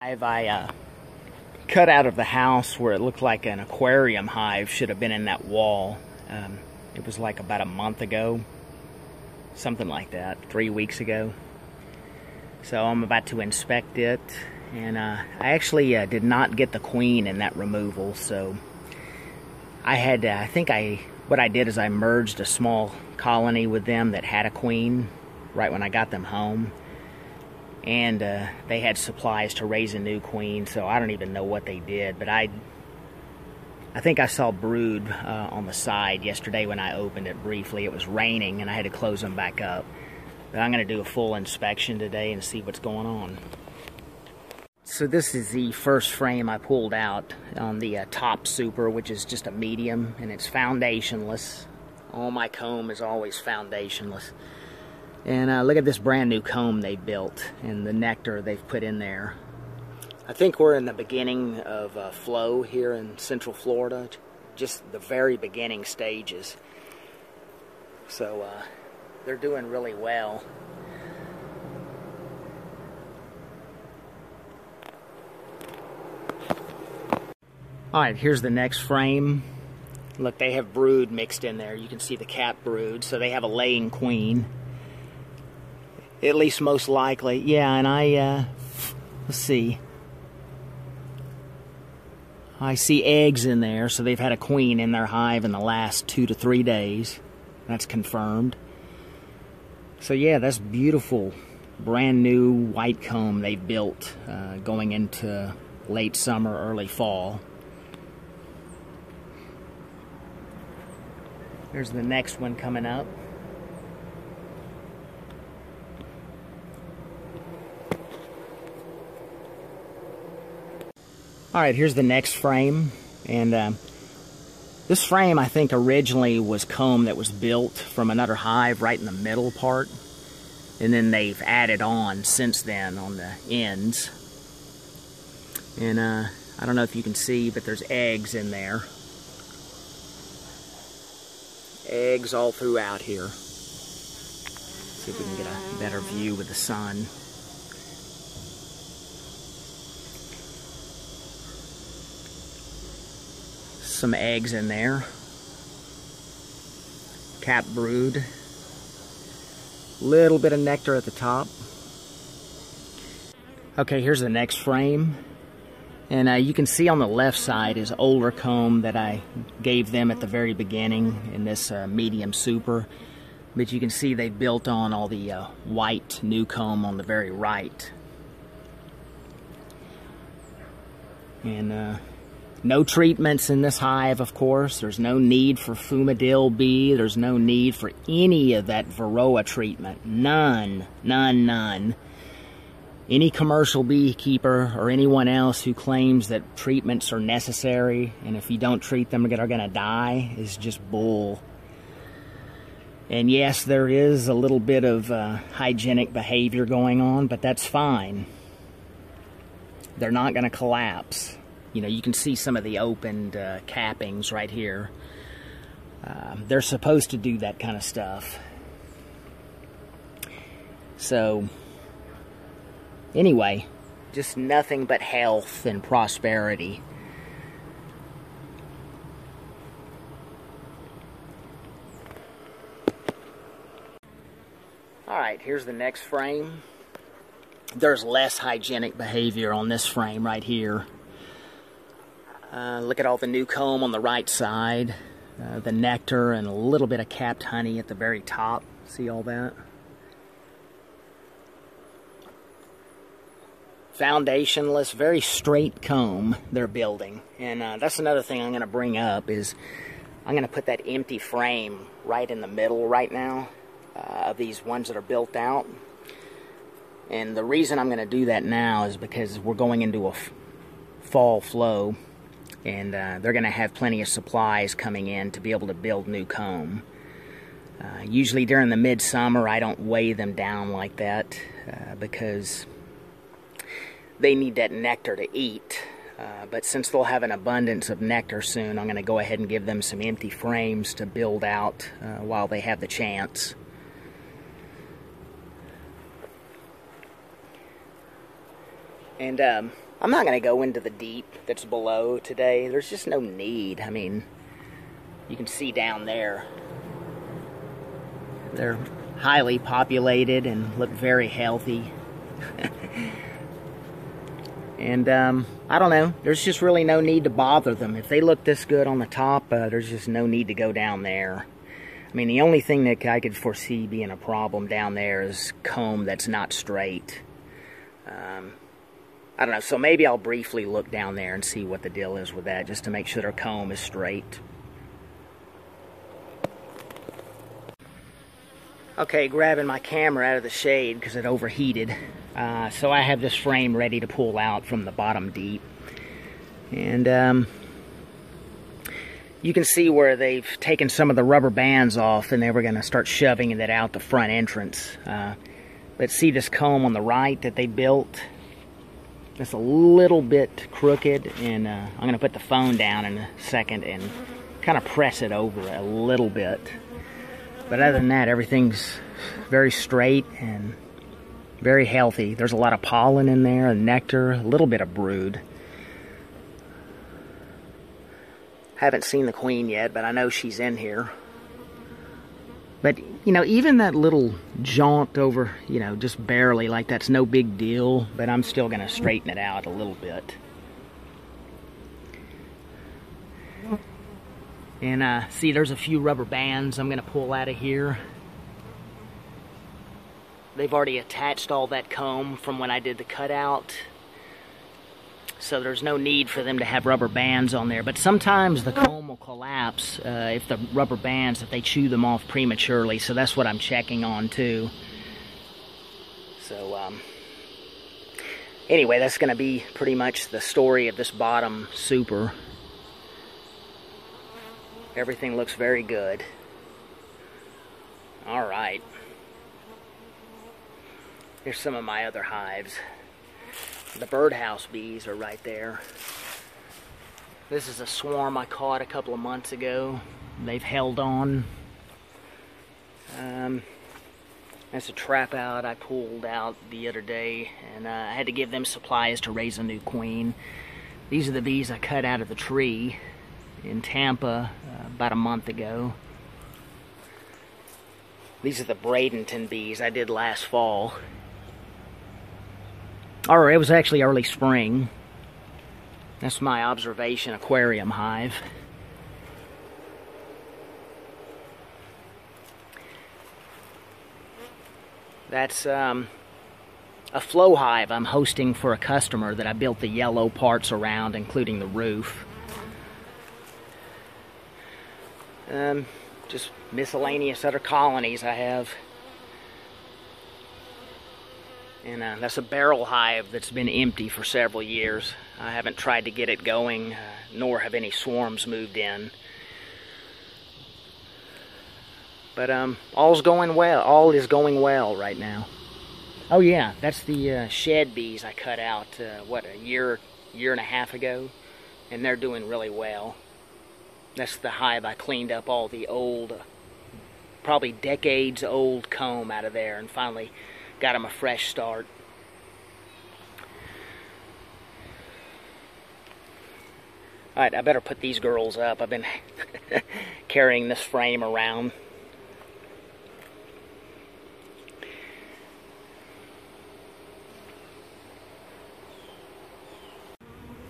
I cut out of the house where it looked like an aquarium hive should have been in that wall. It was like about a month ago, something like that, 3 weeks ago. So I'm about to inspect it, and I actually did not get the queen in that removal, so I had what I did is I merged a small colony with them that had a queen right when I got them home. And they had supplies to raise a new queen, so I don't even know what they did. But I think I saw brood on the side yesterday when I opened it briefly. It was raining, and I had to close them back up. But I'm going to do a full inspection today and see what's going on. So this is the first frame I pulled out on the top super, which is just a medium, and it's foundationless. All my comb is always foundationless. And look at this brand new comb they built and the nectar they've put in there. I think we're in the beginning of flow here in Central Florida, just the very beginning stages. So they're doing really well. Alright, here's the next frame. Look, they have brood mixed in there. You can see the cap brood, so they have a laying queen. At least most likely. Yeah, and let's see. I see eggs in there, so they've had a queen in their hive in the last 2 to 3 days. That's confirmed. So yeah, that's beautiful. Brand new white comb they've built going into late summer, early fall. There's the next one coming up. Alright, here's the next frame, and this frame I think originally was comb that was built from another hive right in the middle part, and then they've added on since then on the ends. And I don't know if you can see, but there's eggs in there. Eggs all throughout here. See if we can get a better view with the sun. Some eggs in there. Cap brood. Little bit of nectar at the top. Okay, here's the next frame. And you can see on the left side is older comb that I gave them at the very beginning in this medium super. But you can see they built on all the white new comb on the very right. And no treatments in this hive, of course. There's no need for Fumidil B. There's no need for any of that Varroa treatment. None. None, none. Any commercial beekeeper or anyone else who claims that treatments are necessary and if you don't treat them, they're going to die is just bull. And yes, there is a little bit of hygienic behavior going on, but that's fine. They're not going to collapse. You know, you can see some of the opened cappings right here. They're supposed to do that kind of stuff. So, anyway, just nothing but health and prosperity. Alright, here's the next frame. There's less hygienic behavior on this frame right here. Look at all the new comb on the right side, the nectar and a little bit of capped honey at the very top. See all that? Foundationless, very straight comb they're building. And that's another thing I'm going to bring up is I'm going to put that empty frame right in the middle right now of these ones that are built out. And the reason I'm going to do that now is because we're going into a fall flow. And they're going to have plenty of supplies coming in to be able to build new comb. Usually during the midsummer, I don't weigh them down like that because they need that nectar to eat. But since they'll have an abundance of nectar soon, I'm going to go ahead and give them some empty frames to build out while they have the chance. And I'm not going to go into the deep that's below today. There's just no need. I mean, you can see down there. They're highly populated and look very healthy. And I don't know. There's just really no need to bother them. If they look this good on the top, there's just no need to go down there. I mean, the only thing that I could foresee being a problem down there is comb that's not straight. I don't know, so maybe I'll briefly look down there and see what the deal is with that, just to make sure their comb is straight. Okay, grabbing my camera out of the shade because it overheated. So I have this frame ready to pull out from the bottom deep. And you can see where they've taken some of the rubber bands off, and they were going to start shoving that out the front entrance. But see this comb on the right that they built? It's a little bit crooked, and I'm going to put the phone down in a second and kind of press it over a little bit. But other than that, everything's very straight and very healthy. There's a lot of pollen in there, nectar, a little bit of brood. Haven't seen the queen yet, but I know she's in here. But, you know, even that little jaunt over, you know, just barely, like that's no big deal, but I'm still going to straighten it out a little bit. And, see, there's a few rubber bands I'm going to pull out of here. They've already attached all that comb from when I did the cutout. So there's no need for them to have rubber bands on there. But sometimes the comb will collapse if the rubber bands, if they chew them off prematurely. So that's what I'm checking on too. So anyway, that's going to be pretty much the story of this bottom super. Everything looks very good. All right. Here's some of my other hives. The birdhouse bees are right there. This is a swarm I caught a couple of months ago. They've held on. That's a trap out I pulled out the other day, and I had to give them supplies to raise a new queen. These are the bees I cut out of the tree in Tampa about a month ago. These are the Bradenton bees I did last fall. Or it was actually early spring. That's my observation aquarium hive. That's a flow hive I'm hosting for a customer that I built the yellow parts around, including the roof. Just miscellaneous other colonies I have. And that's a barrel hive that's been empty for several years. I haven't tried to get it going, nor have any swarms moved in. But all's going well. All is going well right now. Oh yeah, that's the shed bees I cut out, what, a year and a half ago? And they're doing really well. That's the hive I cleaned up all the old, probably decades old comb out of there and finally got them a fresh start. Alright, I better put these girls up. I've been carrying this frame around.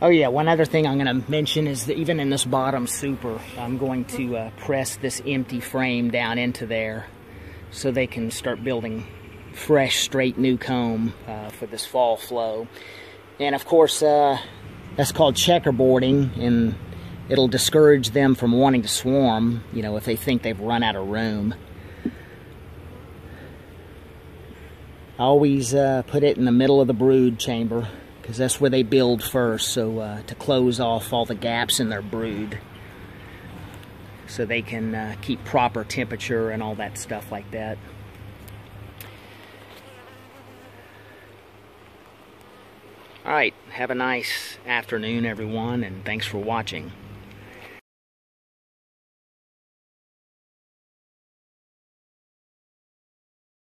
Oh yeah, one other thing I'm going to mention is that even in this bottom super, I'm going to press this empty frame down into there so they can start building fresh, straight new comb for this fall flow. And of course, that's called checkerboarding, and it'll discourage them from wanting to swarm, you know, if they think they've run out of room. I always put it in the middle of the brood chamber, because that's where they build first, so to close off all the gaps in their brood, so they can keep proper temperature and all that stuff like that. Alright, have a nice afternoon everyone, and thanks for watching.